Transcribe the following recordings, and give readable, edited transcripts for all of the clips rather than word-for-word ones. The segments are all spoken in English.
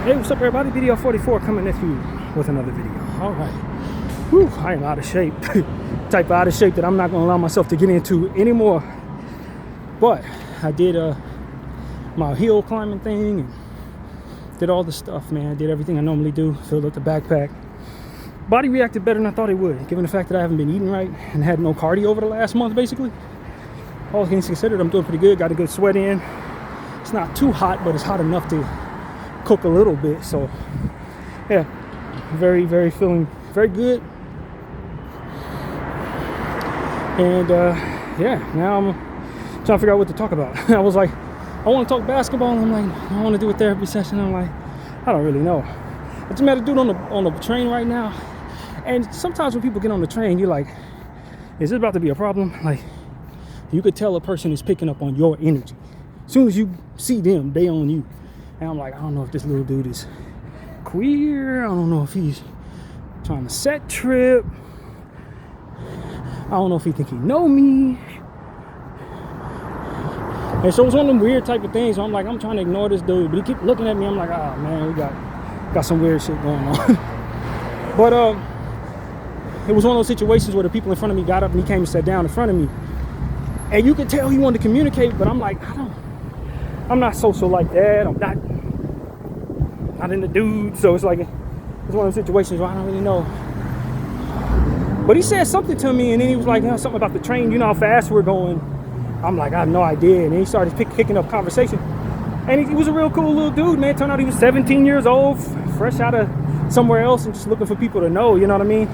Hey, what's up, everybody? Bdf 44 coming at you with another video. All right. Whew, I am out of shape. Type of out of shape that I'm not going to allow myself to get into anymore. But I did my hill climbing thing and did all the stuff, man. I did everything I normally do. Filled up the backpack. Body reacted better than I thought it would, given the fact that I haven't been eating right and had no cardio over the last month, basically. All things considered, I'm doing pretty good. Got a good sweat in. It's not too hot, but it's hot enough to cook a little bit. So yeah, very feeling very good. And yeah, now I'm trying to figure out what to talk about. I was like, I want to talk basketball, and I'm like, I want to do a therapy session. I'm like, I don't really know. I just met a dude on the train right now, and sometimes when people get on the train, you're like, is this about to be a problem? Like, you could tell a person is picking up on your energy. As soon as you see them, they on you. And I'm like, I don't know if this little dude is queer. I don't know if he's trying to set trip. I don't know if he think he know me. And so it's one of them weird type of things. So I'm like, I'm trying to ignore this dude, but he keep looking at me. I'm like, oh man, we got some weird shit going on. But it was one of those situations where the people in front of me got up and he came and sat down in front of me. And you could tell he wanted to communicate, but I'm like, I'm not social like that. I'm not into dudes. So it's like, it's one of those situations where I don't really know. But he said something to me, and then he was like, something about the train. You know how fast we're going. I'm like, I have no idea. And then he started picking up conversation. And he was a real cool little dude, man. Turned out he was 17 years old, fresh out of somewhere else and just looking for people to know, you know what I mean?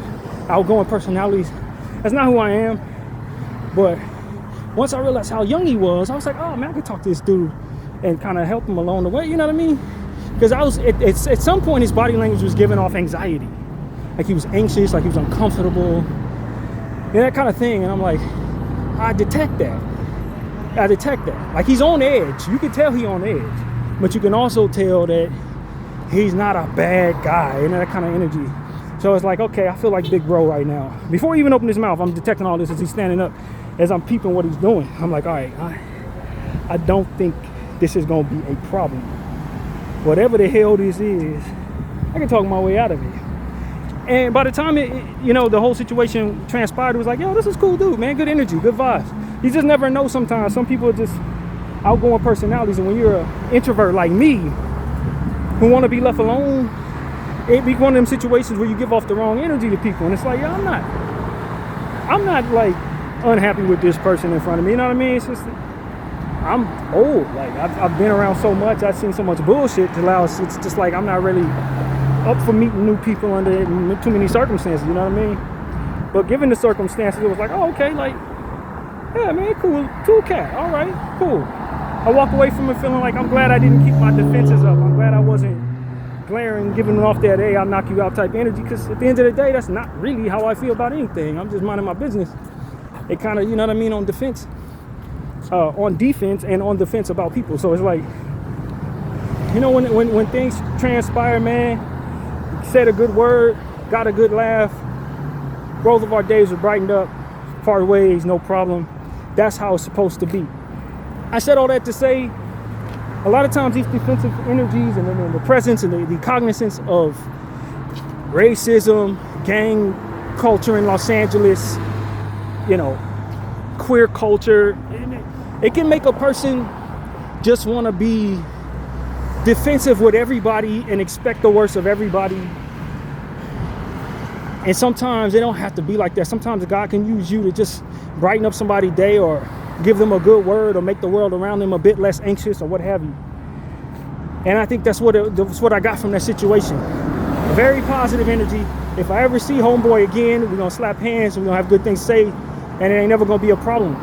Outgoing personalities. That's not who I am. But once I realized how young he was, I was like, oh man, I could talk to this dude and kind of help him along the way, you know what I mean? Because I was at some point his body language was giving off anxiety, like he was anxious, like he was uncomfortable, and that kind of thing. And I'm like, I detect that. Like he's on edge. You can tell he's on edge, but you can also tell that he's not a bad guy, and that kind of energy. So it's like, okay, I feel like big bro right now. Before he even opened his mouth, I'm detecting all this as he's standing up, as I'm peeping what he's doing. I'm like, all right, I don't think this is gonna be a problem. Whatever the hell this is, I can talk my way out of it. And by the time the whole situation transpired, it was like, yo, this is cool dude, man. Good energy, good vibes. You just never know sometimes. Some people are just outgoing personalities, and when you're an introvert like me, who want to be left alone, it be one of them situations where you give off the wrong energy to people. And it's like, yo, I'm not like unhappy with this person in front of me, you know what I mean? It's just, I'm old. Like I've been around so much, I've seen so much bullshit to allow. It's just like I'm not really up for meeting new people under too many circumstances, you know what I mean? But given the circumstances, it was like, oh, okay, like, yeah, man, cool cat, all right, cool. I walk away from it feeling like I'm glad I didn't keep my defenses up. I'm glad I wasn't glaring, giving off that, hey, I'll knock you out type energy, because at the end of the day, that's not really how I feel about anything. I'm just minding my business. It kind of, you know what I mean, on defense and on defense about people. So it's like, you know, when things transpire, man, said a good word, got a good laugh, both of our days were brightened up, part ways, no problem. That's how it's supposed to be. I said all that to say, a lot of times these defensive energies and the presence and the cognizance of racism, gang culture in Los Angeles, you know, queer culture, it can make a person just want to be defensive with everybody and expect the worst of everybody. And sometimes they don't have to be like that. Sometimes God can use you to just brighten up somebody's day, or give them a good word, or make the world around them a bit less anxious, or what have you. And I think that's what I got from that situation. Very positive energy. If I ever see homeboy again, we're gonna slap hands, we're gonna have good things to say, and it ain't never gonna be a problem.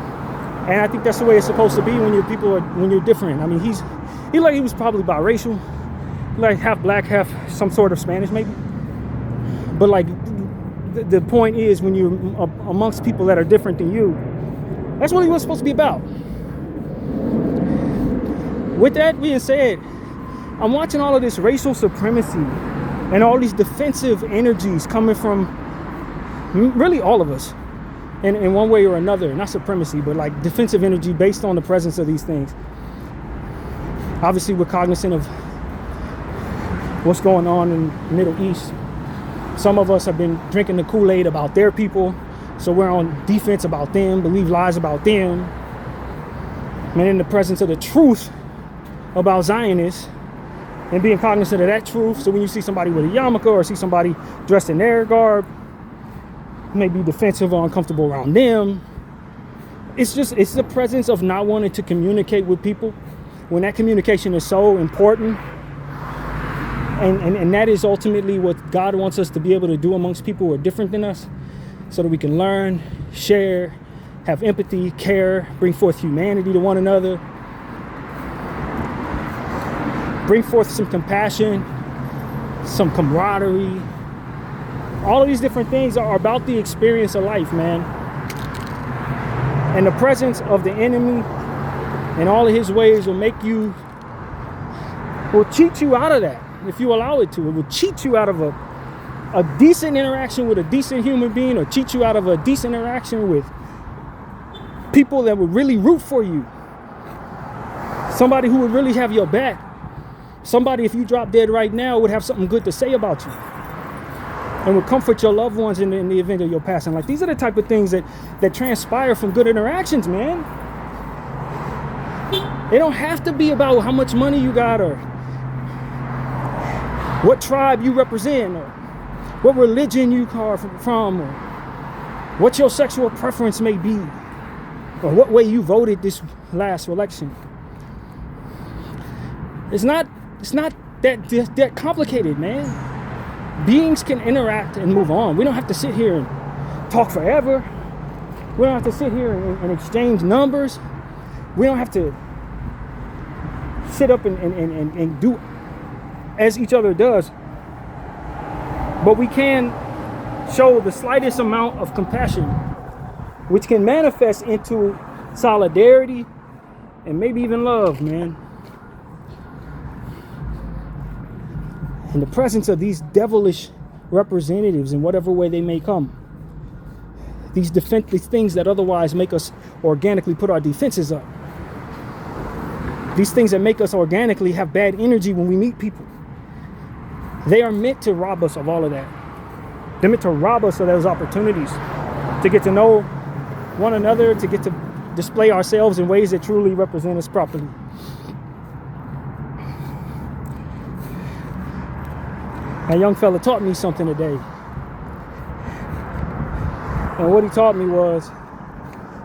And I think that's the way it's supposed to be when you're different. I mean, he was probably biracial, like half black, half some sort of Spanish maybe. But like the point is, when you're amongst people that are different than you, that's what he was supposed to be about. With that being said, I'm watching all of this racial supremacy and all these defensive energies coming from really all of us. In one way or another, not supremacy, but like defensive energy based on the presence of these things. Obviously, we're cognizant of what's going on in the Middle East. Some of us have been drinking the Kool-Aid about their people, so we're on defense about them, believe lies about them. And in the presence of the truth about Zionists, and being cognizant of that truth, so when you see somebody with a yarmulke or see somebody dressed in their garb, you may be defensive or uncomfortable around them. It's the presence of not wanting to communicate with people when that communication is so important. And that is ultimately what God wants us to be able to do amongst people who are different than us, so that we can learn, share, have empathy, care, bring forth humanity to one another, bring forth some compassion, some camaraderie. All of these different things are about the experience of life, man. And the presence of the enemy and all of his ways will cheat you out of that. If you allow it to, it will cheat you out of a decent interaction with a decent human being, or cheat you out of a decent interaction with people that would really root for you. Somebody who would really have your back. Somebody, if you drop dead right now, would have something good to say about you and would comfort your loved ones in the event of your passing. Like, these are the type of things that transpire from good interactions, man. They don't have to be about how much money you got, or what tribe you represent, or what religion you are from, or what your sexual preference may be, or what way you voted this last election. It's not that complicated, man. Beings can interact and move on. We don't have to sit here and talk forever. We don't have to sit here and exchange numbers. We don't have to sit up and do as each other does. But we can show the slightest amount of compassion, which can manifest into solidarity and maybe even love, man. In the presence of these devilish representatives, in whatever way they may come, these things that otherwise make us organically put our defenses up, these things that make us organically have bad energy when we meet people, they are meant to rob us of all of that. They're meant to rob us of those opportunities to get to know one another, to get to display ourselves in ways that truly represent us properly. That young fella taught me something today. And what he taught me was,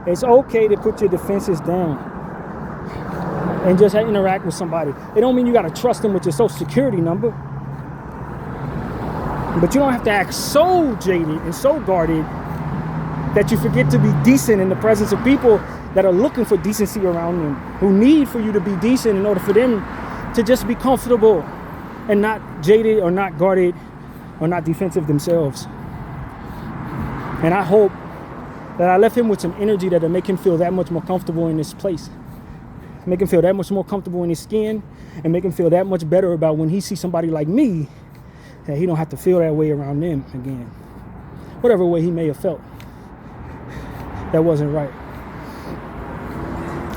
it's okay to put your defenses down and just interact with somebody. It don't mean you got to trust them with your social security number. But you don't have to act so jaded and so guarded that you forget to be decent in the presence of people that are looking for decency around them, who need for you to be decent in order for them to just be comfortable and not jaded or not guarded or not defensive themselves. And I hope that I left him with some energy that'll make him feel that much more comfortable in this place, make him feel that much more comfortable in his skin, and make him feel that much better about when he sees somebody like me, that he don't have to feel that way around them again. Whatever way he may have felt that wasn't right.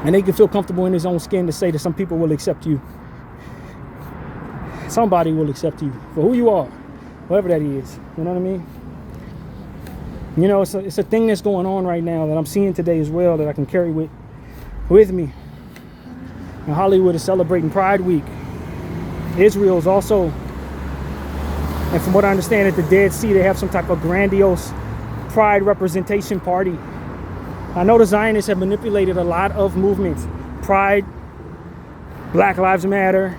And he can feel comfortable in his own skin to say that some people will accept you. Somebody will accept you for who you are, whatever that is. You know what I mean? You know, it's a thing that's going on right now that I'm seeing today as well, that I can carry with me. And Hollywood is celebrating Pride Week. Israel's also, and from what I understand, at the Dead Sea, they have some type of grandiose Pride representation party. I know the Zionists have manipulated a lot of movements. Pride, Black Lives Matter,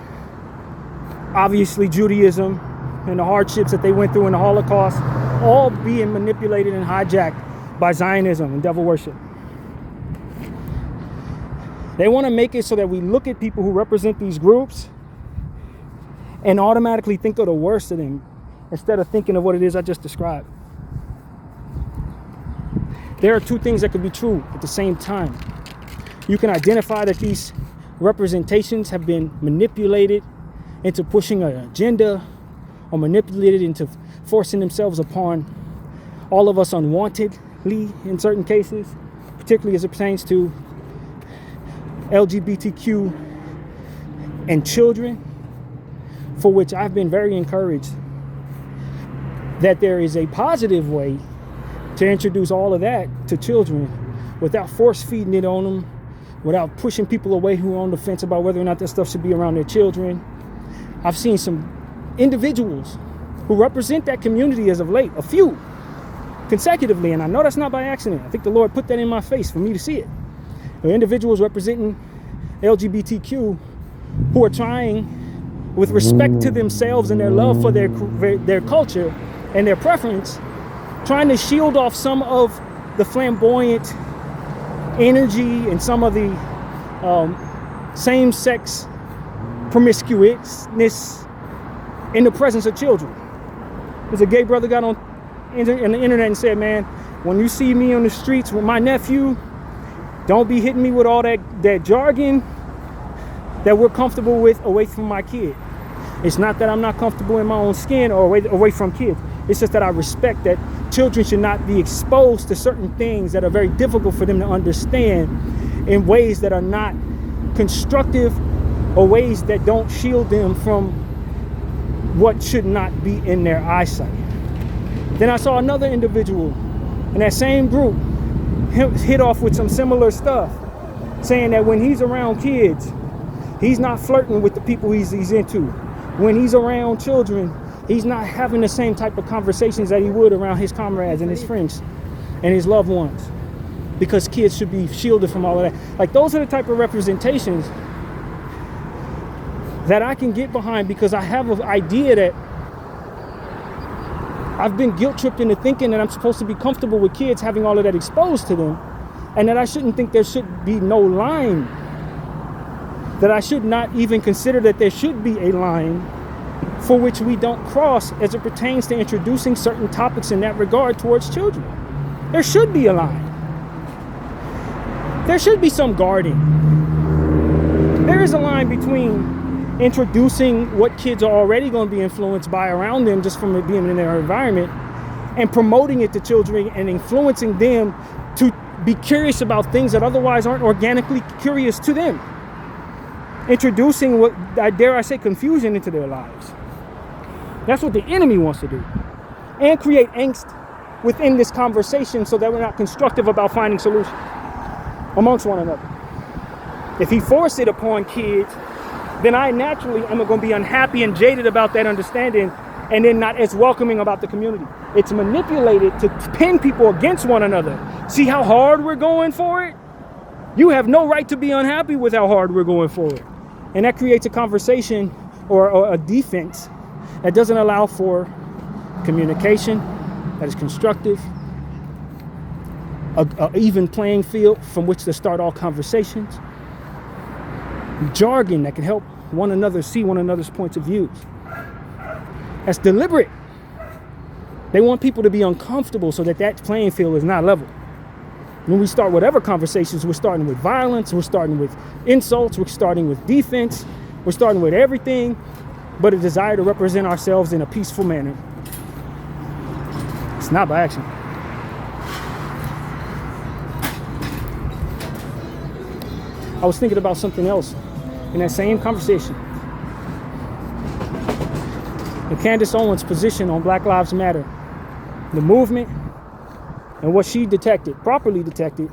obviously Judaism, and the hardships that they went through in the Holocaust, all being manipulated and hijacked by Zionism and devil worship. They want to make it so that we look at people who represent these groups and automatically think of the worst of them instead of thinking of what it is I just described. There are two things that could be true at the same time. You can identify that these representations have been manipulated into pushing an agenda, or manipulated into forcing themselves upon all of us unwantedly in certain cases, particularly as it pertains to LGBTQ and children, for which I've been very encouraged that there is a positive way to introduce all of that to children without force feeding it on them, without pushing people away who are on the fence about whether or not that stuff should be around their children. I've seen some individuals who represent that community as of late, a few, consecutively, and I know that's not by accident. I think the Lord put that in my face for me to see it. There are individuals representing LGBTQ who are trying, with respect to themselves and their love for their culture and their preference, trying to shield off some of the flamboyant energy and some of the same-sex promiscuousness in the presence of children. There's a gay brother got on the internet and said, man, when you see me on the streets with my nephew, don't be hitting me with all that jargon that we're comfortable with away from my kid. It's not that I'm not comfortable in my own skin or away from kids. It's just that I respect that children should not be exposed to certain things that are very difficult for them to understand in ways that are not constructive or ways that don't shield them from what should not be in their eyesight. Then I saw another individual in that same group hit off with some similar stuff, saying that when he's around kids, he's not flirting with the people he's into. When he's around children, he's not having the same type of conversations that he would around his comrades and his friends and his loved ones, because kids should be shielded from all of that. Like, those are the type of representations that I can get behind, because I have an idea that I've been guilt tripped into thinking that I'm supposed to be comfortable with kids having all of that exposed to them, and that I shouldn't think there should be no line, that I should not even consider that there should be a line for which we don't cross as it pertains to introducing certain topics in that regard towards children. There should be a line. There should be some guarding. There is a line between introducing what kids are already going to be influenced by around them just from it being in their environment, and promoting it to children and influencing them to be curious about things that otherwise aren't organically curious to them. Introducing what, dare I say, confusion into their lives. That's what the enemy wants to do. And create angst within this conversation so that we're not constructive about finding solutions amongst one another. If he forced it upon kids, then I naturally am going to be unhappy and jaded about that understanding, and then not as welcoming about the community. It's manipulated to pin people against one another. See how hard we're going for it? You have no right to be unhappy with how hard we're going for it. And that creates a conversation or a defense that doesn't allow for communication that is constructive, a even playing field from which to start all conversations, jargon that can help one another see one another's points of views. That's deliberate. They want people to be uncomfortable so that that playing field is not level. When we start whatever conversations, we're starting with violence, we're starting with insults, we're starting with defense, we're starting with everything but a desire to represent ourselves in a peaceful manner. It's not by accident. I was thinking about something else in that same conversation. And Candace Owens' position on Black Lives Matter, the movement, and what she detected, properly detected,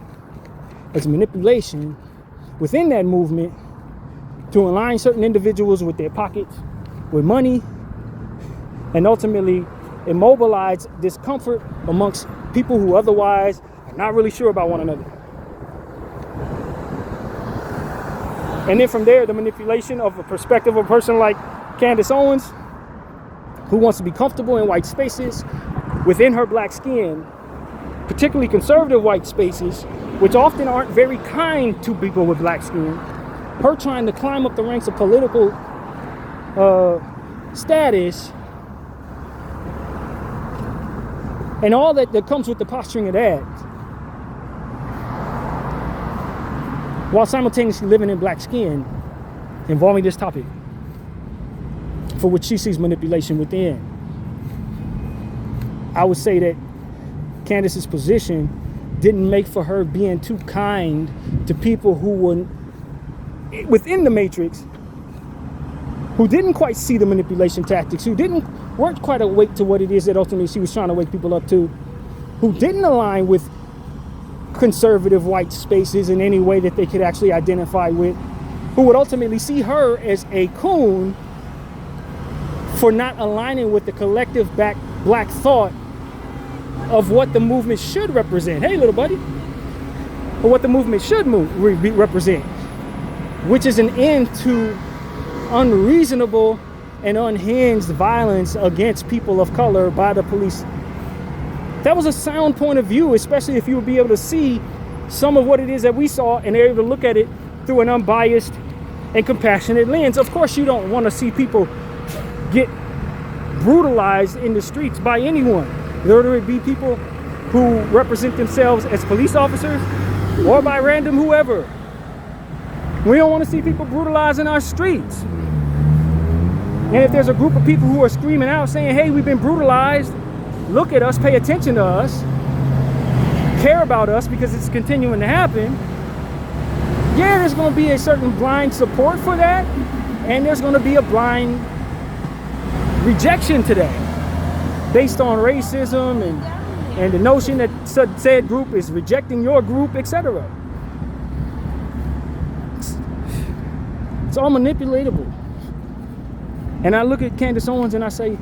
as manipulation within that movement to align certain individuals with their pockets, with money, and ultimately immobilize discomfort amongst people who otherwise are not really sure about one another. And then from there, the manipulation of a perspective of a person like Candace Owens, who wants to be comfortable in white spaces within her black skin, particularly conservative white spaces, which often aren't very kind to people with black skin. Her trying to climb up the ranks of political status, and all that comes with the posturing of that, while simultaneously living in black skin, involving this topic, for which she sees manipulation within. I would say that Candace's position didn't make for her being too kind to people who were within the matrix who didn't quite see the manipulation tactics, who weren't quite awake to what it is that ultimately she was trying to wake people up to, who didn't align with conservative white spaces in any way that they could actually identify with, who would ultimately see her as a coon for not aligning with the collective black thought of what the movement should represent. Hey, little buddy. Or what the movement should represent, which is an end to unreasonable and unhinged violence against people of color by the police. That was a sound point of view, especially if you would be able to see some of what it is that we saw and they're able to look at it through an unbiased and compassionate lens. Of course, you don't want to see people get brutalized in the streets by anyone, whether it be people who represent themselves as police officers or by random whoever. We don't want to see people brutalized in our streets. And if there's a group of people who are screaming out saying, hey, we've been brutalized, look at us, pay attention to us, care about us because it's continuing to happen, yeah, there's going to be a certain blind support for that, and there's going to be a blind rejection to that based on racism and the notion that said group is rejecting your group, etc. It's all manipulatable. And I look at Candace Owens and I say,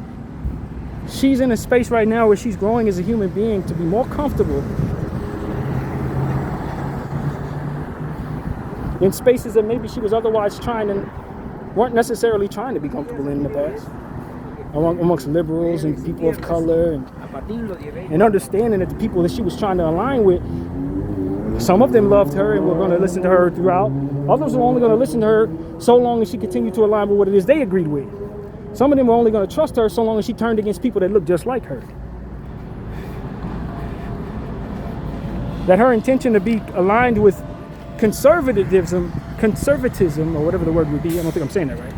she's in a space right now where she's growing as a human being to be more comfortable in spaces that maybe she was otherwise weren't necessarily trying to be comfortable in the past, amongst liberals and people of color, and understanding that the people that she was trying to align with, some of them loved her and were going to listen to her throughout. Others were only going to listen to her so long as she continued to align with what it is they agreed with. Some of them were only going to trust her so long as she turned against people that looked just like her. That her intention to be aligned with conservatism, or whatever the word would be, I don't think I'm saying that right,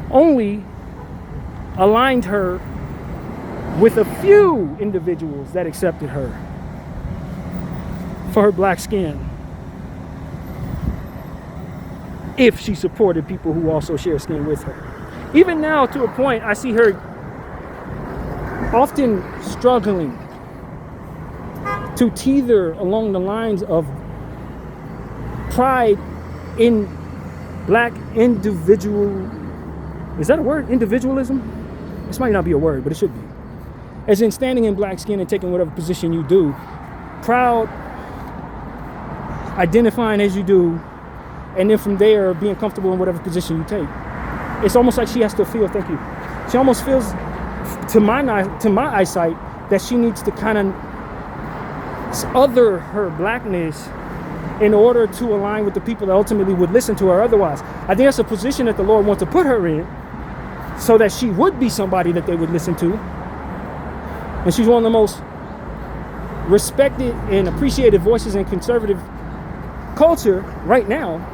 only aligned her with a few individuals that accepted her for her black skin, if she supported people who also share skin with her. Even now, to a point, I see her often struggling to tether along the lines of pride in black individual, is that a word? Individualism? This might not be a word, but it should be. As in standing in black skin and taking whatever position you do, proud, identifying as you do, and then from there being comfortable in whatever position you take. It's almost like she has to feel, thank you, she almost feels, to my eyesight, that she needs to kind of other her blackness in order to align with the people that ultimately would listen to her otherwise. I think that's a position that the Lord wants to put her in so that she would be somebody that they would listen to. And she's one of the most respected and appreciated voices in conservative culture right now,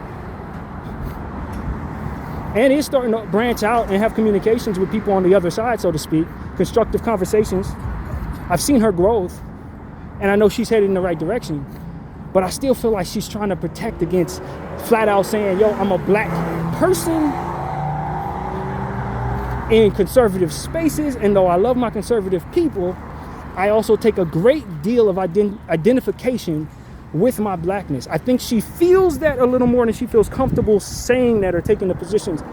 and is starting to branch out and have communications with people on the other side, so to speak, constructive conversations. I've seen her growth, and I know she's headed in the right direction, but I still feel like she's trying to protect against flat out saying, yo, I'm a black person in conservative spaces, and though I love my conservative people, I also take a great deal of identification with my blackness. I think she feels that a little more than she feels comfortable saying that or taking the positions,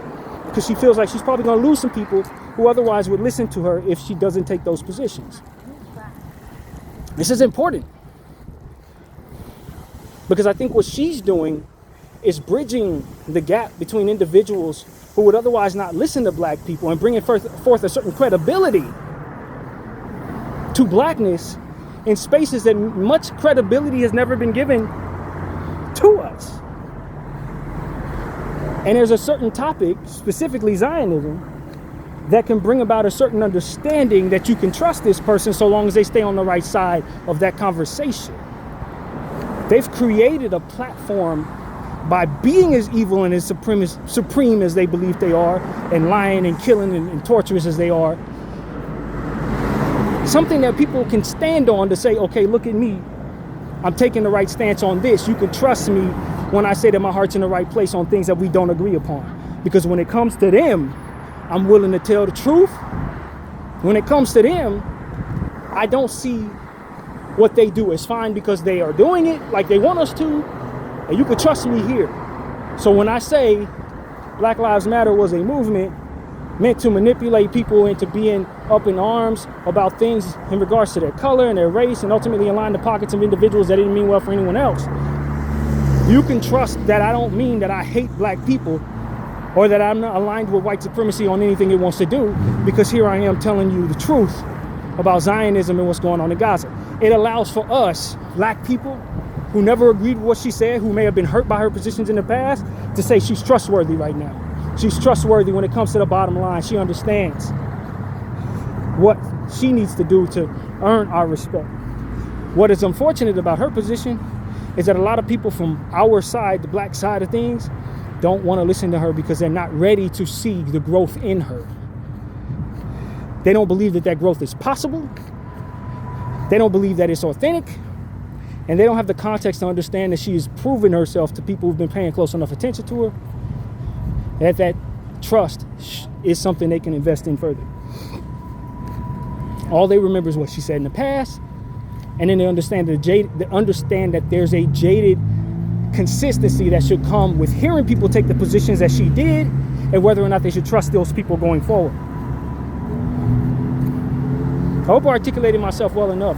because she feels like she's probably going to lose some people who otherwise would listen to her if she doesn't take those positions. This is important, because I think what she's doing is bridging the gap between individuals who would otherwise not listen to black people and bringing forth a certain credibility to blackness in spaces that much credibility has never been given to us. And there's a certain topic, specifically Zionism, that can bring about a certain understanding that you can trust this person so long as they stay on the right side of that conversation. They've created a platform by being as evil and as supreme as they believe they are, and lying and killing and torturous as they are. Something that people can stand on to say, okay, look at me. I'm taking the right stance on this. You can trust me when I say that my heart's in the right place on things that we don't agree upon. Because when it comes to them, I'm willing to tell the truth. When it comes to them, I don't see what they do as fine because they are doing it like they want us to, and you can trust me here. So when I say Black Lives Matter was a movement meant to manipulate people into being up in arms about things in regards to their color and their race, and ultimately align the pockets of individuals that didn't mean well for anyone else, you can trust that I don't mean that I hate black people or that I'm not aligned with white supremacy on anything it wants to do, because here I am telling you the truth about Zionism and what's going on in Gaza. It allows for us, black people, who never agreed with what she said, who may have been hurt by her positions in the past, to say she's trustworthy right now. She's trustworthy when it comes to the bottom line. She understands what she needs to do to earn our respect. What is unfortunate about her position is that a lot of people from our side, the black side of things, don't want to listen to her because they're not ready to see the growth in her. They don't believe that growth is possible. They don't believe that it's authentic. And they don't have the context to understand that she has proven herself to people who've been paying close enough attention to her, that trust is something they can invest in further. All they remember is what she said in the past, and then they understand that there's a jaded consistency that should come with hearing people take the positions that she did, and whether or not they should trust those people going forward. I hope I articulated myself well enough.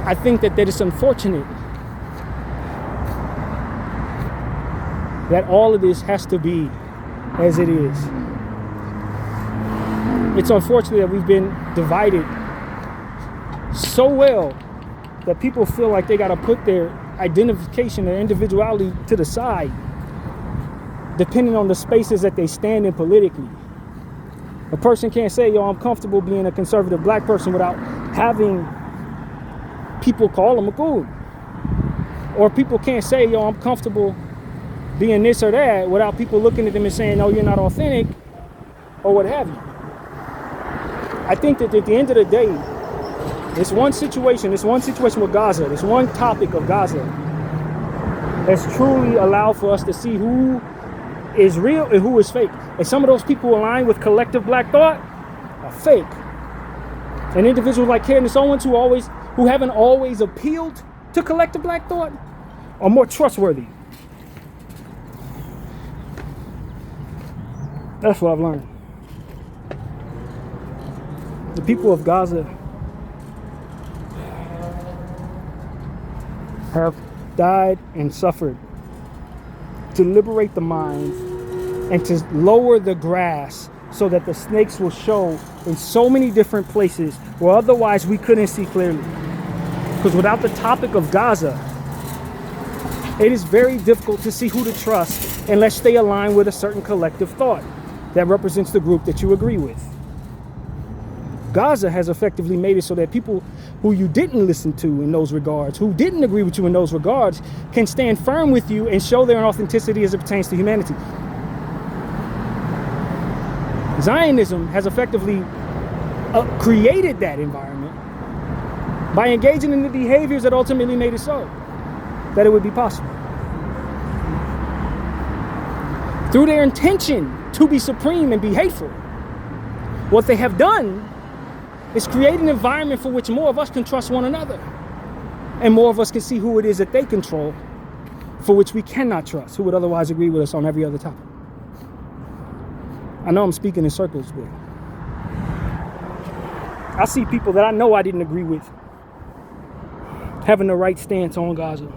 I think that it's unfortunate that all of this has to be as it is. It's unfortunate that we've been divided so well that people feel like they got to put their identification, their individuality to the side, depending on the spaces that they stand in politically. A person can't say, yo, I'm comfortable being a conservative black person without having people call them a coon. Or people can't say, yo, I'm comfortable being this or that without people looking at them and saying, no, you're not authentic, or what have you. I think that at the end of the day, this one situation with Gaza, this one topic of Gaza has truly allowed for us to see who is real and who is fake. And some of those people aligned with collective black thought are fake. And individuals like Candace Owens who haven't always appealed to collective black thought are more trustworthy. That's what I've learned. The people of Gaza have died and suffered to liberate the minds and to lower the grass so that the snakes will show in so many different places where otherwise we couldn't see clearly. Because without the topic of Gaza, it is very difficult to see who to trust unless they align with a certain collective thought that represents the group that you agree with. Gaza has effectively made it so that people who you didn't listen to in those regards, who didn't agree with you in those regards, can stand firm with you and show their authenticity as it pertains to humanity. Zionism has effectively created that environment by engaging in the behaviors that ultimately made it so that it would be possible. Through their intention to be supreme and be hateful, what they have done is create an environment for which more of us can trust one another, and more of us can see who it is that they control, for which we cannot trust, who would otherwise agree with us on every other topic. I know I'm speaking in circles, but I see people that I know I didn't agree with having the right stance on Gaza.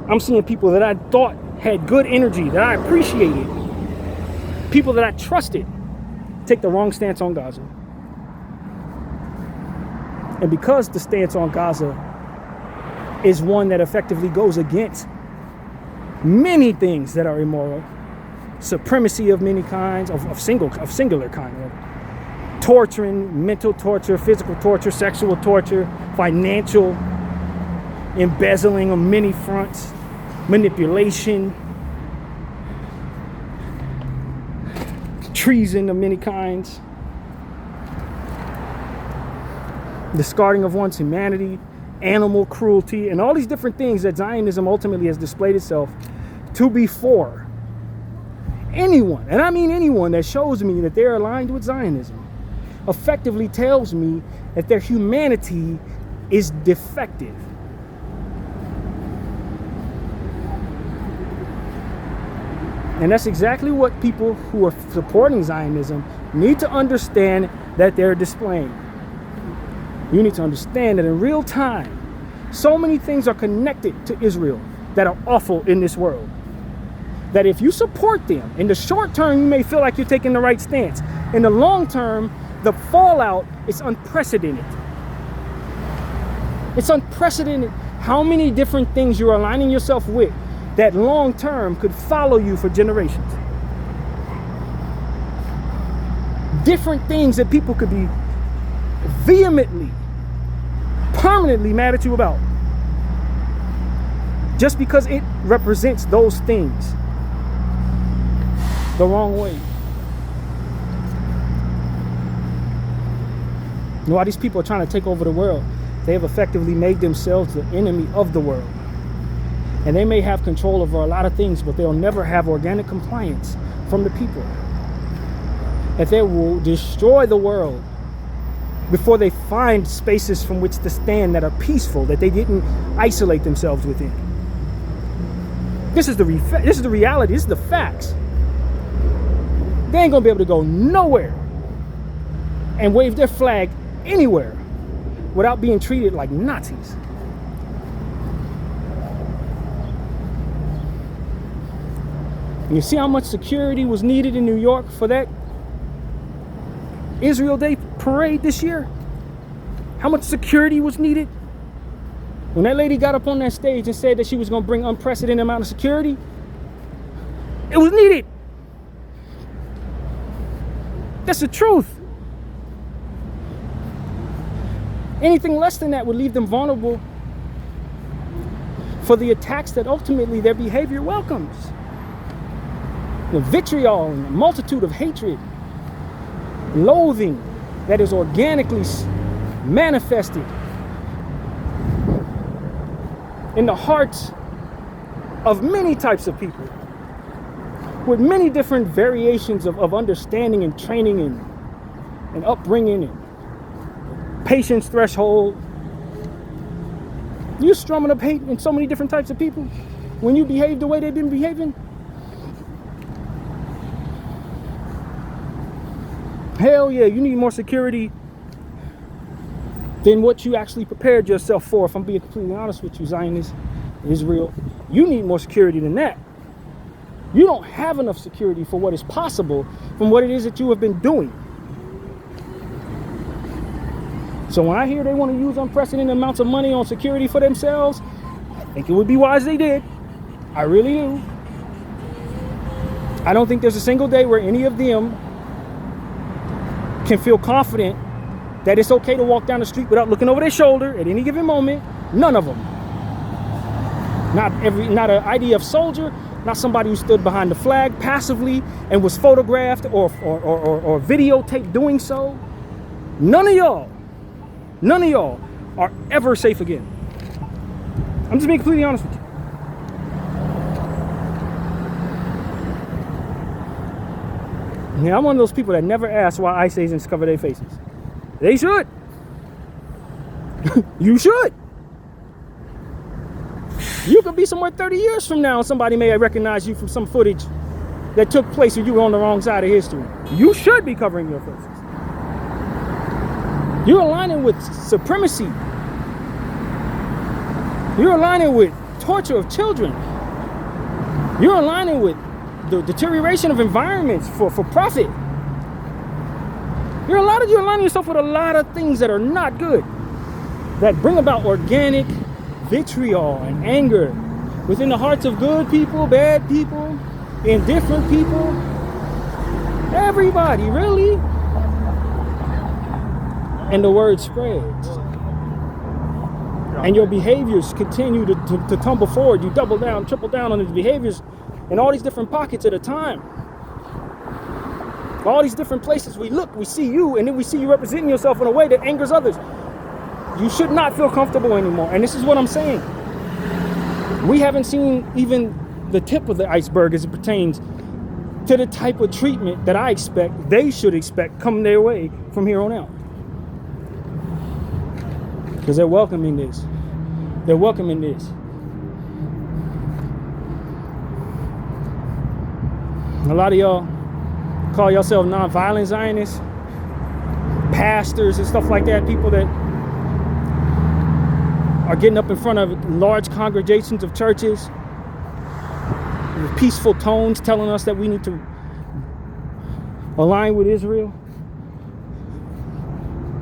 I'm seeing people that I thought had good energy, that I appreciated, people that I trusted, take the wrong stance on Gaza. And because the stance on Gaza is one that effectively goes against many things that are immoral, supremacy of many kinds, of singular kind, torturing, mental torture, physical torture, sexual torture, financial embezzling on many fronts, manipulation, treason of many kinds, discarding of one's humanity, animal cruelty, and all these different things that Zionism ultimately has displayed itself to be for. Anyone, and I mean anyone, that shows me that they're aligned with Zionism effectively tells me that their humanity is defective. And that's exactly what people who are supporting Zionism need to understand that they're displaying. You need to understand that in real time, so many things are connected to Israel that are awful in this world. That if you support them, in the short term, you may feel like you're taking the right stance. In the long term, the fallout is unprecedented. It's unprecedented how many different things you're aligning yourself with that long term could follow you for generations. Different things that people could be vehemently, permanently mad at you about, just because it represents those things the wrong way. You know why these people are trying to take over the world? They have effectively made themselves the enemy of the world. And they may have control over a lot of things, but they'll never have organic compliance from the people. That they will destroy the world before they find spaces from which to stand that are peaceful, that they didn't isolate themselves within. This is the reality. This is the facts. They ain't gonna be able to go nowhere and wave their flag anywhere without being treated like Nazis. And you see how much security was needed in New York for that Israel Day parade this year? How much security was needed? When that lady got up on that stage and said that she was going to bring unprecedented amount of security, it was needed. That's the truth. Anything less than that would leave them vulnerable for the attacks that ultimately their behavior welcomes. The vitriol and the multitude of hatred, loathing that is organically manifested in the hearts of many types of people with many different variations of understanding and training and upbringing and patience threshold. You're strumming up hate in so many different types of people when you behave the way they've been behaving. Hell yeah, you need more security than what you actually prepared yourself for. If I'm being completely honest with you, Zionists, Israel, you need more security than that. You don't have enough security for what is possible from what it is that you have been doing. So when I hear they want to use unprecedented amounts of money on security for themselves, I think it would be wise they did. I really do. I don't think there's a single day where any of them can feel confident that it's okay to walk down the street without looking over their shoulder at any given moment. None of them. Not an IDF soldier, not somebody who stood behind the flag passively and was photographed or videotaped doing so. None of y'all are ever safe again. I'm just being completely honest with you. Yeah, I'm one of those people that never ask why ICE agents cover their faces. They should. You should. You could be somewhere 30 years from now and somebody may recognize you from some footage that took place when you were on the wrong side of history. You should be covering your faces. You're aligning with supremacy. You're aligning with torture of children. You're aligning with the deterioration of environments for profit. You're aligning yourself with a lot of things that are not good, that bring about organic vitriol and anger within the hearts of good people, bad people, indifferent people, everybody, really. And the word spreads. And your behaviors continue to tumble forward. You double down, triple down on these behaviors in all these different pockets at a time. All these different places we look, we see you, and then we see you representing yourself in a way that angers others. You should not feel comfortable anymore. And this is what I'm saying. We haven't seen even the tip of the iceberg as it pertains to the type of treatment that I expect they should expect coming their way from here on out. Because they're welcoming this. They're welcoming this. A lot of y'all call yourself nonviolent Zionists, pastors and stuff like that, people that are getting up in front of large congregations of churches with peaceful tones telling us that we need to align with Israel.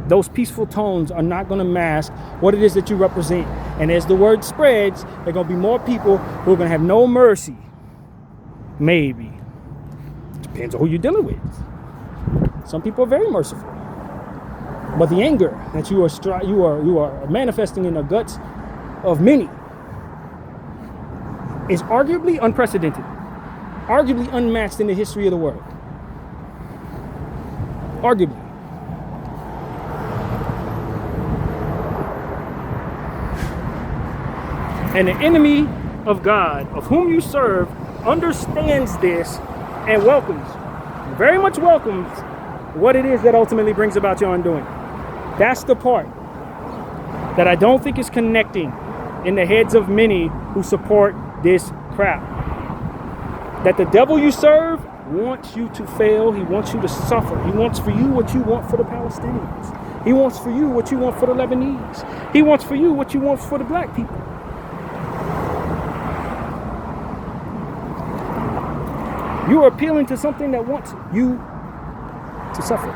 Those peaceful tones are not going to mask what it is that you represent. And as the word spreads, there are going to be more people who are going to have no mercy. Maybe. Depends on who you're dealing with. Some people are very merciful. But the anger that you are manifesting in the guts of many is arguably unprecedented, arguably unmatched in the history of the world. Arguably. And the enemy of God, of whom you serve, understands this and welcomes, very much welcomes, what it is that ultimately brings about your undoing. That's the part that I don't think is connecting in the heads of many who support this crap. That the devil you serve wants you to fail. He wants you to suffer. He wants for you what you want for the Palestinians. He wants for you what you want for the Lebanese. He wants for you what you want for the black people. You are appealing to something that wants you to suffer.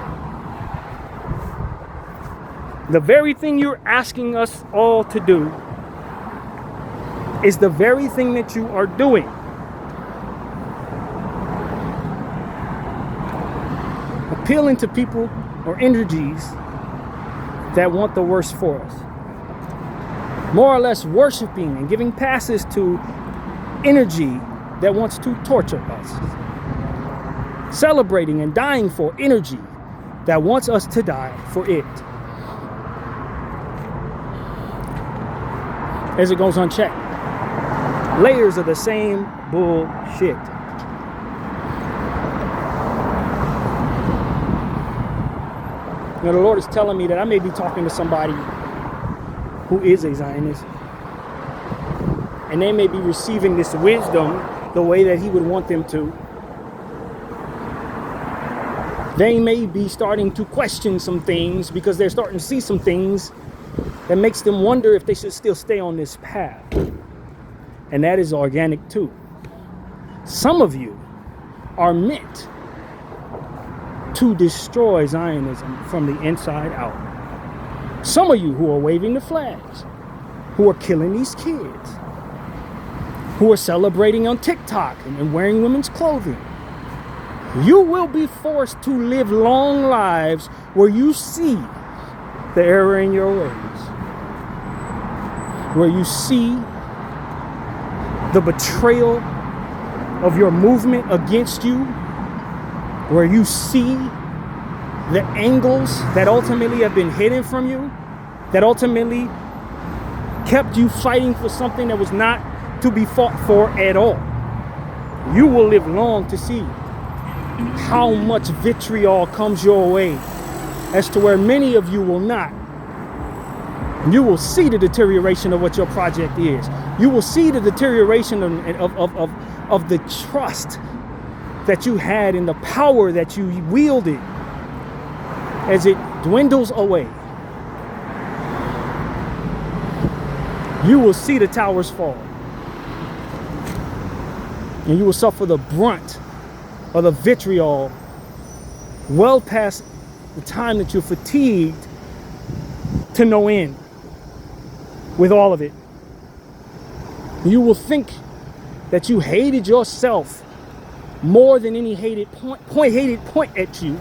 The very thing you're asking us all to do is the very thing that you are doing. Appealing to people or energies that want the worst for us. More or less worshiping and giving passes to energy that wants to torture us. Celebrating and dying for energy that wants us to die for it. As it goes unchecked. Layers of the same bullshit. You know, the Lord is telling me that I may be talking to somebody who is a Zionist. And they may be receiving this wisdom the way that He would want them to. They may be starting to question some things because they're starting to see some things that makes them wonder if they should still stay on this path. And that is organic too. Some of you are meant to destroy Zionism from the inside out. Some of you who are waving the flags, who are killing these kids, who are celebrating on TikTok and wearing women's clothing, you will be forced to live long lives where you see the error in your ways, where you see the betrayal of your movement against you, where you see the angles that ultimately have been hidden from you, that ultimately kept you fighting for something that was not to be fought for at all. You will live long to see how much vitriol comes your way, as to where many of you will not. You will see the deterioration of what your project is. You will see the deterioration of the trust that you had in the power that you wielded as it dwindles away. You will see the towers fall. And you will suffer the brunt of the vitriol well past the time that you're fatigued to no end with all of it. You will think that you hated yourself more than any hated point at you.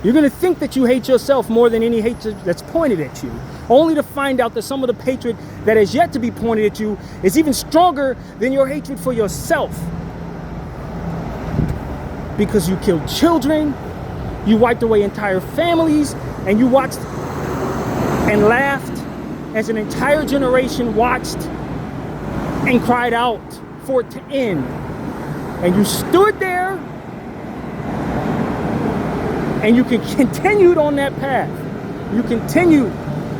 You're going to think that you hate yourself more than any hatred that's pointed at you, only to find out that some of the hatred that has yet to be pointed at you is even stronger than your hatred for yourself. Because you killed children, you wiped away entire families, and you watched and laughed as an entire generation watched and cried out for it to end. and you stood there, and you continued on that path. You continue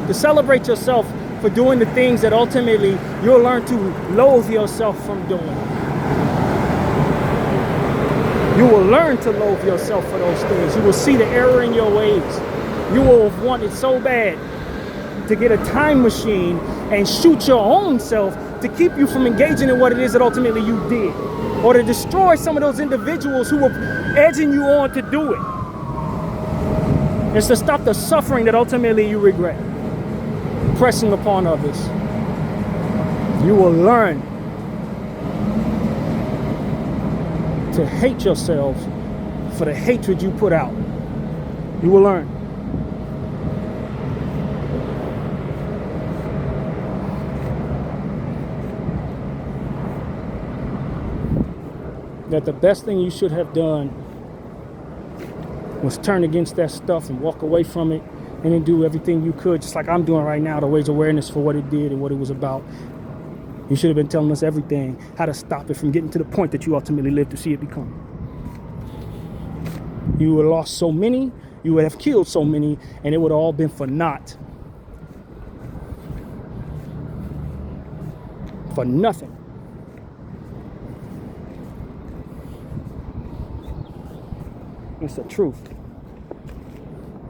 to celebrate yourself for doing the things that ultimately you'll learn to loathe yourself from doing. You will learn to loathe yourself for those things. You will see the error in your ways. You will have wanted so bad to get a time machine and shoot your own self to keep you from engaging in what it is that ultimately you did, or to destroy some of those individuals who were edging you on to do it. It's to stop the suffering that ultimately you regret pressing upon others. You will learn to hate yourselves for the hatred you put out. You will learn. That the best thing you should have done was turn against that stuff and walk away from it, and then do everything you could, just like I'm doing right now, to raise awareness for what it did and what it was about. You should have been telling us everything, how to stop it from getting to the point that you ultimately lived to see it become. You would have lost so many, you would have killed so many, and it would have all been for naught. For nothing. It's the truth.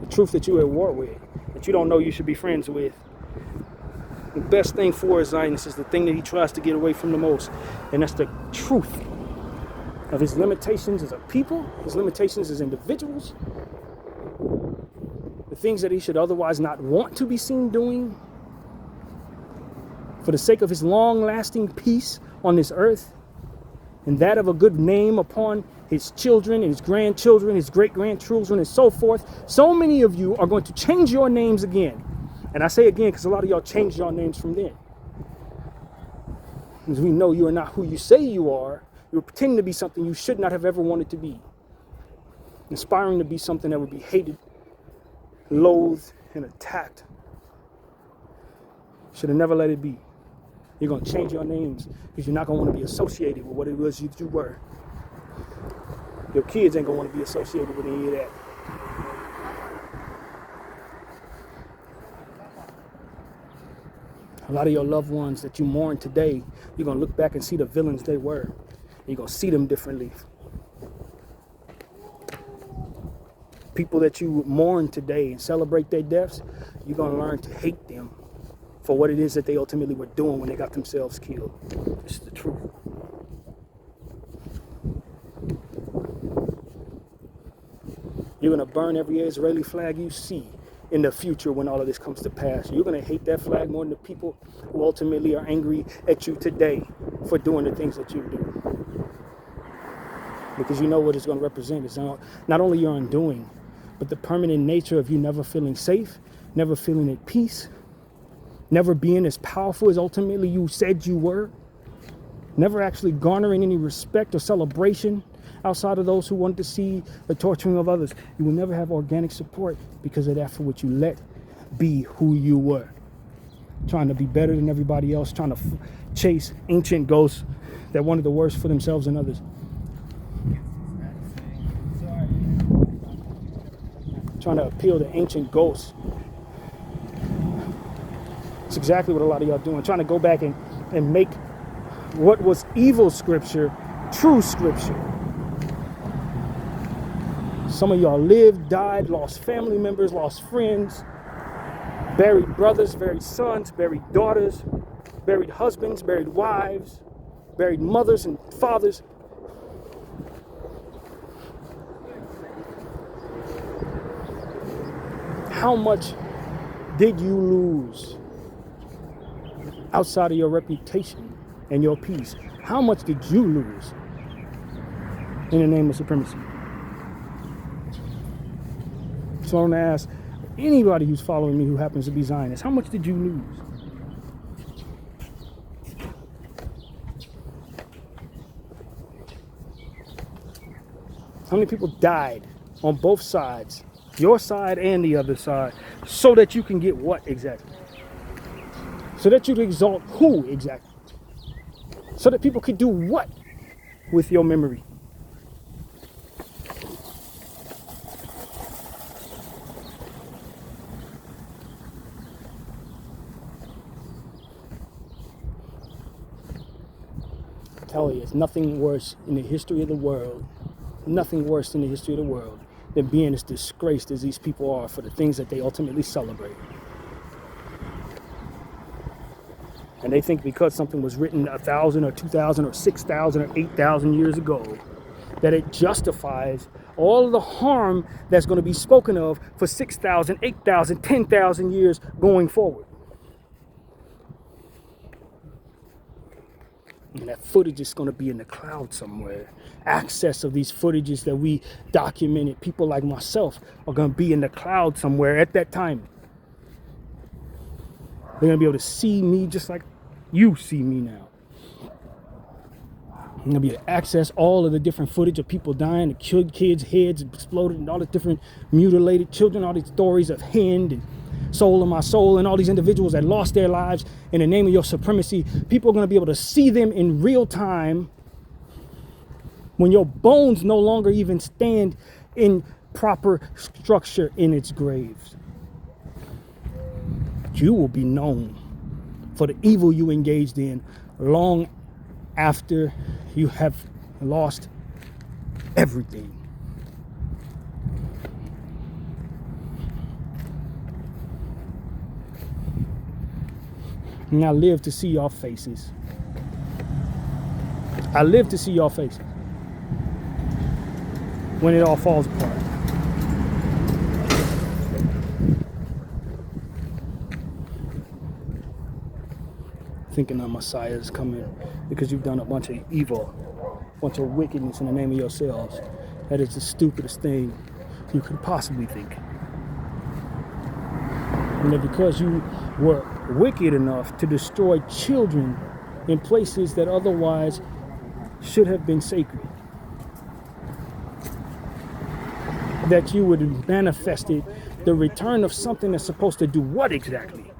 The truth that you're at war with, that you don't know you should be friends with. The best thing for a Zionist is the thing that he tries to get away from the most, and that's the truth of his limitations as a people, his limitations as individuals, the things that he should otherwise not want to be seen doing for the sake of his long-lasting peace on this earth, and that of a good name upon his children and his grandchildren, his great-grandchildren, and so forth. So many of you are going to change your names again. And I say again because a lot of y'all changed your names from then. Because we know you are not who you say you are. You're pretending to be something you should not have ever wanted to be. Inspiring to be something that would be hated, loathed, and attacked. Should have never let it be. You're going to change your names because you're not going to want to be associated with what it was you were. Your kids ain't going to want to be associated with any of that. A lot of your loved ones that you mourn today, you're going to look back and see the villains they were. You're going to see them differently. People that you mourn today and celebrate their deaths, you're going to learn to hate them for what it is that they ultimately were doing when they got themselves killed. This is the truth. You're going to burn every Israeli flag you see in the future when all of this comes to pass. You're going to hate that flag more than the people who ultimately are angry at you today for doing the things that you do. Because you know what it's going to represent. It's not only your undoing, but the permanent nature of you never feeling safe, never feeling at peace, never being as powerful as ultimately you said you were, never actually garnering any respect or celebration outside of those who wanted to see the torturing of others. You will never have organic support because of that for what you let be who you were. Trying to be better than everybody else, trying to chase ancient ghosts that wanted the worst for themselves and others. Trying to appeal to ancient ghosts. It's exactly what a lot of y'all doing. Trying to go back and make what was evil scripture true scripture. Some of y'all lived, died, lost family members, lost friends, buried brothers, buried sons, buried daughters, buried husbands, buried wives, buried mothers and fathers. How much did you lose outside of your reputation and your peace? How much did you lose in the name of supremacy? So I'm going to ask anybody who's following me who happens to be Zionist, how much did you lose? How many people died on both sides, your side and the other side, so that you can get what exactly? So that you can exalt who exactly? So that people could do what? with your memory. I tell you, it's nothing worse in the history of the world, nothing worse in the history of the world than being as disgraced as these people are for the things that they ultimately celebrate. And they think because something was written 1,000 or 2,000 or 6,000 or 8,000 years ago, that it justifies all of the harm that's going to be spoken of for 6,000, 8,000, 10,000 years going forward. And that footage is going to be in the cloud somewhere. Access of these footages that we documented, people like myself, are going to be in the cloud somewhere at that time. They're going to be able to see me just like you see me now. I'm going to be able to access all of the different footage of people dying, the killed kids' heads exploded, and all the different mutilated children, all these stories of Hind and Soul of My Soul, and all these individuals that lost their lives in the name of your supremacy. People are going to be able to see them in real time when your bones no longer even stand in proper structure in its graves. You will be known for the evil you engaged in long after you have lost everything. And I live to see your faces. I live to see your faces when it all falls apart. Thinking our Messiah is coming because you've done a bunch of evil, a bunch of wickedness in the name of yourselves. That is the stupidest thing you could possibly think. And that because you were wicked enough to destroy children in places that otherwise should have been sacred, that you would have manifested the return of something that's supposed to do what exactly?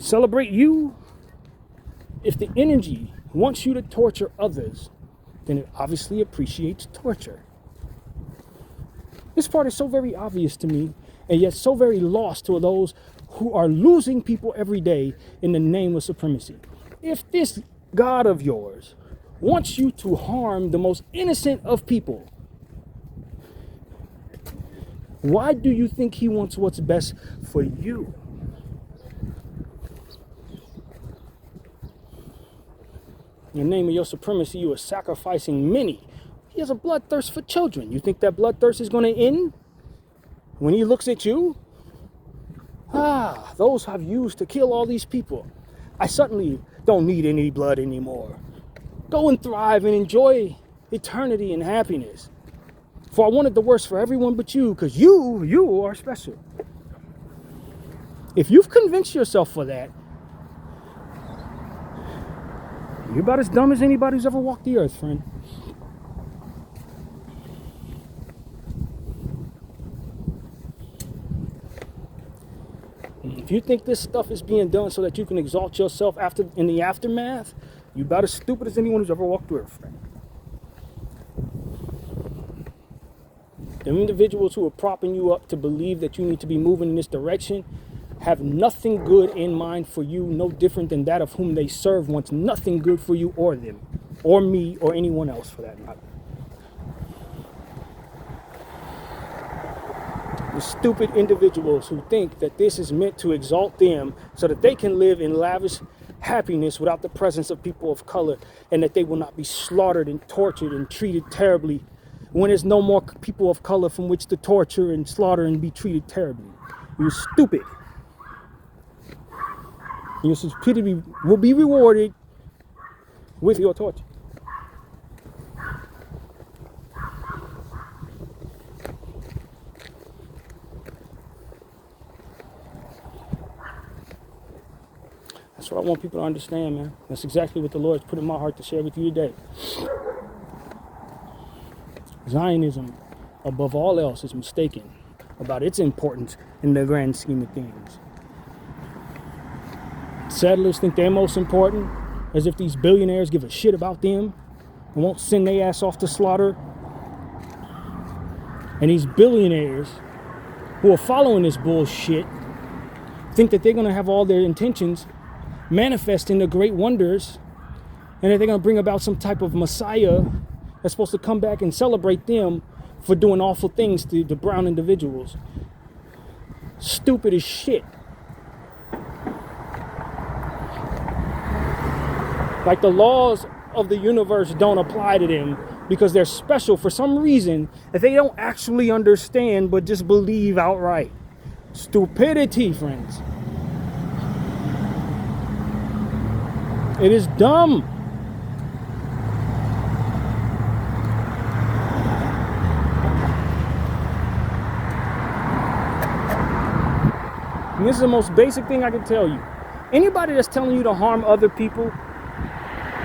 Celebrate you? If the energy wants you to torture others, then it obviously appreciates torture. This part is so very obvious to me, and yet so very lost to those who are losing people every day in the name of supremacy. If this God of yours wants you to harm the most innocent of people, why do you think he wants what's best for you? In the name of your supremacy, you are sacrificing many. He has a bloodthirst for children. You think that bloodthirst is going to end when he looks at you? Those I've used to kill all these people. I suddenly don't need any blood anymore. Go and thrive and enjoy eternity and happiness. For I wanted the worst for everyone but you, because you are special. If you've convinced yourself for that, you're about as dumb as anybody who's ever walked the earth, friend. If you think this stuff is being done so that you can exalt yourself in the aftermath, you're about as stupid as anyone who's ever walked the earth, friend. The individuals who are propping you up to believe that you need to be moving in this direction have nothing good in mind for you, no different than that of whom they serve wants nothing good for you or them, or me, or anyone else for that matter. The stupid individuals who think that this is meant to exalt them so that they can live in lavish happiness without the presence of people of color, and that they will not be slaughtered and tortured and treated terribly when there's no more people of color from which to torture and slaughter and be treated terribly. You're stupid. Your stupidity will be rewarded with your torture. That's what I want people to understand, man. That's exactly what the Lord's put in my heart to share with you today. Zionism, above all else, is mistaken about its importance in the grand scheme of things. Settlers think they're most important, as if these billionaires give a shit about them. and won't send their ass off to slaughter. And these billionaires who are following this bullshit think that they're going to have all their intentions manifest into great wonders, and that they're going to bring about some type of Messiah that's supposed to come back and celebrate them for doing awful things to the brown individuals. Stupid as shit. Like the laws of the universe don't apply to them because they're special for some reason that they don't actually understand but just believe outright. Stupidity, friends. It is dumb. And this is the most basic thing I can tell you. Anybody that's telling you to harm other people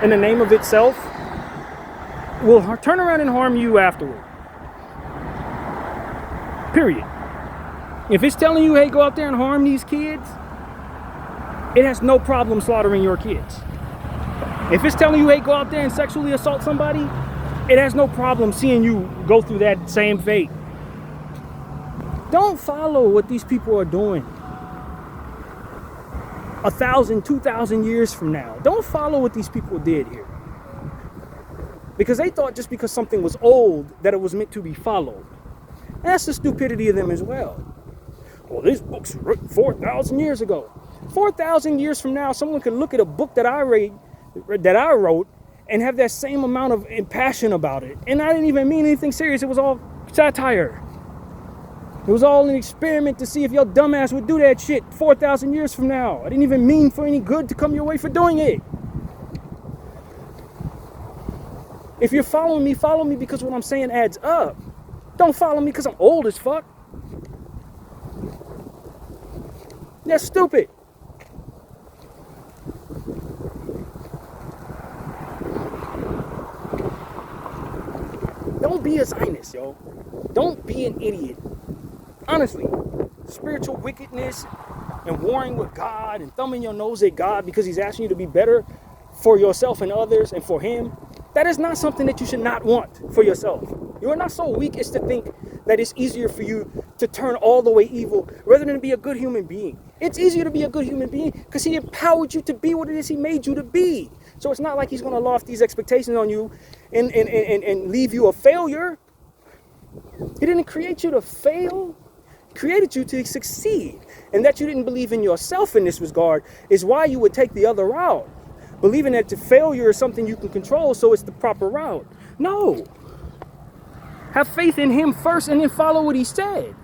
in the name of itself will turn around and harm you afterward. Period. If it's telling you, hey, go out there and harm these kids, it has no problem slaughtering your kids. If it's telling you, hey, go out there and sexually assault somebody, it has no problem seeing you go through that same fate. Don't follow what these people are doing 1,000, 2,000 years from now. Don't follow what these people did here. Because they thought just because something was old that it was meant to be followed. And that's the stupidity of them as well. Well, this book's written 4,000 years ago. 4,000 years from now, someone could look at a book that I wrote, and have that same amount of passion about it. And I didn't even mean anything serious. It was all satire. It was all an experiment to see if your dumbass would do that shit 4,000 years from now. I didn't even mean for any good to come your way for doing it. If you're following me, follow me because what I'm saying adds up. Don't follow me because I'm old as fuck. That's stupid. Don't be a Zionist, yo. Don't be an idiot. Honestly, spiritual wickedness and warring with God and thumbing your nose at God because he's asking you to be better for yourself and others and for him, that is not something that you should not want for yourself. You are not so weak as to think that it's easier for you to turn all the way evil rather than be a good human being. It's easier to be a good human being because he empowered you to be what it is he made you to be. So it's not like he's going to loft these expectations on you and leave you a failure. He didn't create you to fail. He created you to succeed. And that you didn't believe in yourself in this regard is why you would take the other route. Believing that the failure is something you can control, so it's the proper route. No. Have faith in him first and then follow what he said.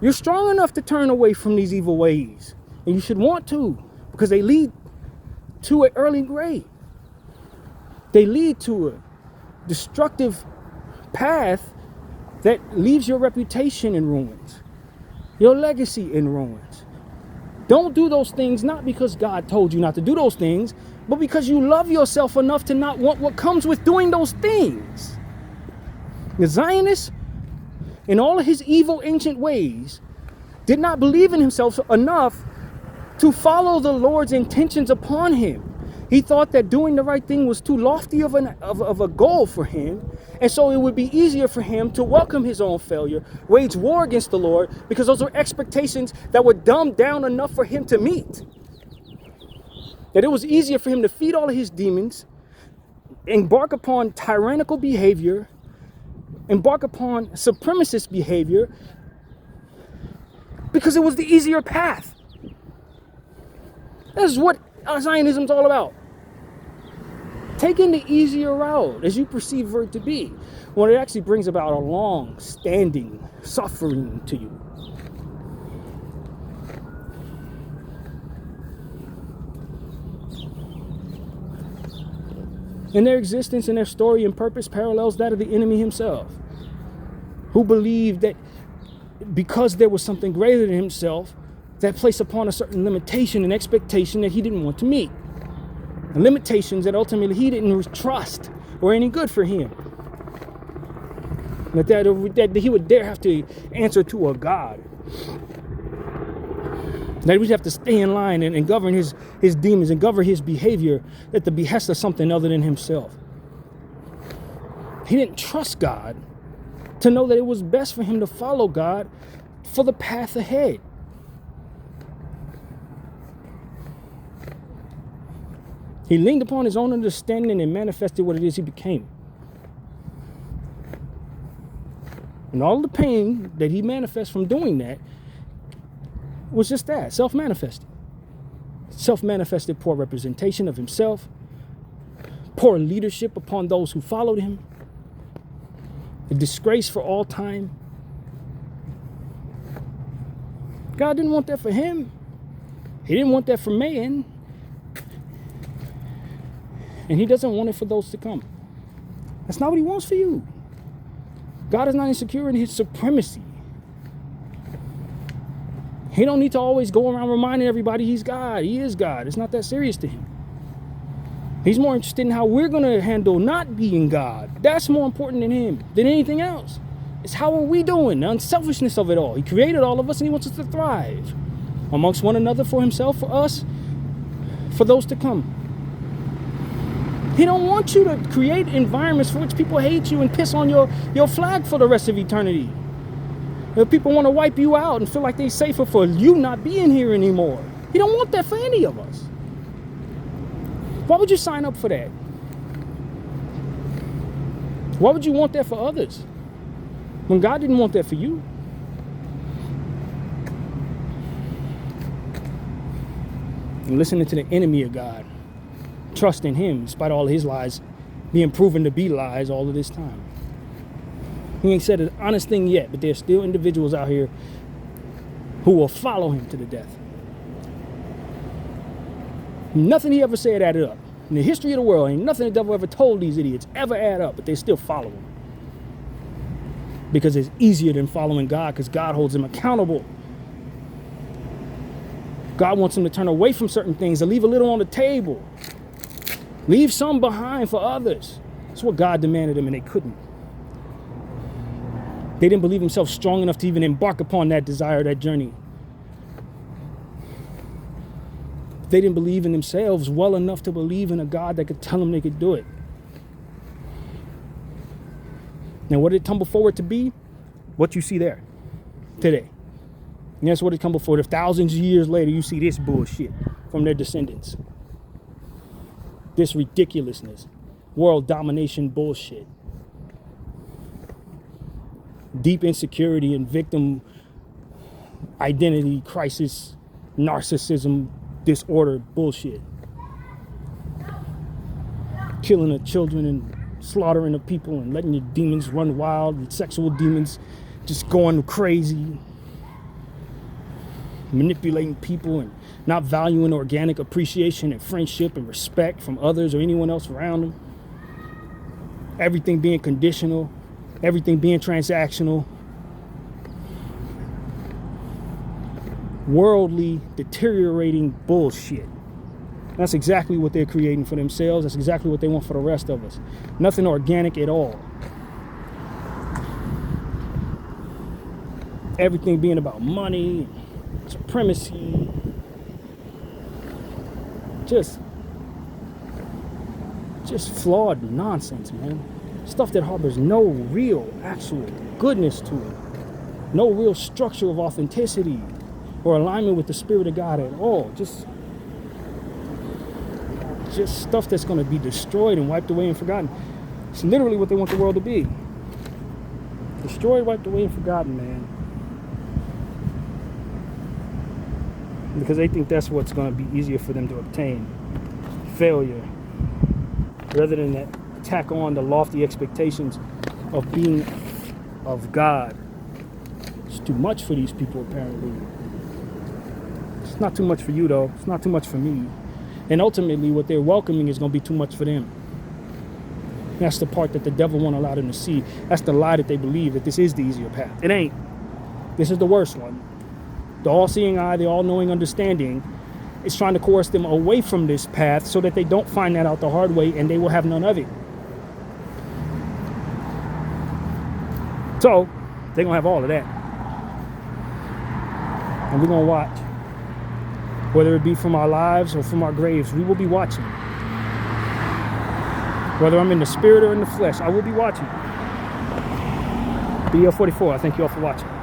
You're strong enough to turn away from these evil ways. And you should want to, because they lead to an early grave. They lead to a destructive path that leaves your reputation in ruins, your legacy in ruins. Don't do those things, not because God told you not to do those things, but because you love yourself enough to not want what comes with doing those things. The Zionist, in all of his evil ancient ways, did not believe in himself enough to follow the Lord's intentions upon him. He thought that doing the right thing was too lofty of a goal for him, and so it would be easier for him to welcome his own failure, wage war against the Lord, because those were expectations that were dumbed down enough for him to meet. That it was easier for him to feed all of his demons, embark upon tyrannical behavior, embark upon supremacist behavior, because it was the easier path. This is what Zionism is all about. Taking the easier route as you perceive it to be, when it actually brings about a long-standing suffering to you. And their existence and their story and purpose parallels that of the enemy himself, who believed that because there was something greater than himself that placed upon a certain limitation and expectation that he didn't want to meet. And limitations that ultimately he didn't trust were any good for him. That he would dare have to answer to a God. That we'd have to stay in line and govern his demons and govern his behavior at the behest of something other than himself. He didn't trust God to know that it was best for him to follow God for the path ahead. He leaned upon his own understanding and manifested what it is he became. And all the pain that he manifests from doing that was just that, self-manifested. Self-manifested poor representation of himself, poor leadership upon those who followed him, a disgrace for all time. God didn't want that for him. He didn't want that for man. And he doesn't want it for those to come. That's not what he wants for you. God is not insecure in his supremacy. He don't need to always go around reminding everybody he's God. He is God. It's not that serious to him. He's more interested in how we're going to handle not being God. That's more important than him, than anything else. It's how are we doing, the unselfishness of it all. He created all of us and he wants us to thrive amongst one another, for himself, for us, for those to come. He don't want you to create environments for which people hate you and piss on your flag for the rest of eternity. If people want to wipe you out and feel like they're safer for you not being here anymore. He don't want that for any of us. Why would you sign up for that? Why would you want that for others when God didn't want that for you? And listening to the enemy of God, trusting him despite all of his lies being proven to be lies all of this time. He ain't said an honest thing yet, but there's still individuals out here who will follow him to the death. Nothing he ever said added up. In the history of the world, ain't nothing the devil ever told these idiots ever add up, but they still follow him. Because it's easier than following God, because God holds them accountable. God wants them to turn away from certain things and leave a little on the table. Leave some behind for others. That's what God demanded them, and they couldn't. They didn't believe themselves strong enough to even embark upon that desire, that journey. They didn't believe in themselves well enough to believe in a God that could tell them they could do it. Now, what did it tumble forward to be? What you see there today. And that's what it tumbled forward. If thousands of years later, you see this bullshit from their descendants. This ridiculousness. World domination bullshit. Deep insecurity and victim identity crisis, narcissism, disorder bullshit. Killing of children and slaughtering of people and letting your demons run wild, and sexual demons just going crazy. Manipulating people and not valuing organic appreciation and friendship and respect from others or anyone else around them. Everything being conditional, everything being transactional. Worldly, deteriorating bullshit. That's exactly what they're creating for themselves. That's exactly what they want for the rest of us. Nothing organic at all. Everything being about money, supremacy. Just flawed nonsense, man. Stuff that harbors no real, actual goodness to it. No real structure of authenticity or alignment with the Spirit of God at all. Just stuff that's going to be destroyed and wiped away and forgotten. It's literally what they want the world to be. Destroyed, wiped away, and forgotten, man. Because they think that's what's going to be easier for them to obtain. Failure. Rather than that, tack on the lofty expectations of being of God. It's too much for these people, apparently. It's not too much for you, though. It's not too much for me. And ultimately, what they're welcoming is going to be too much for them. That's the part that the devil won't allow them to see. That's the lie that they believe, that this is the easier path. It ain't. This is the worst one. The all-seeing eye, the all-knowing understanding is trying to coerce them away from this path so that they don't find that out the hard way and they will have none of it. So, they're going to have all of that. And we're going to watch. Whether it be from our lives or from our graves, we will be watching. Whether I'm in the spirit or in the flesh, I will be watching. BL44, I thank you all for watching.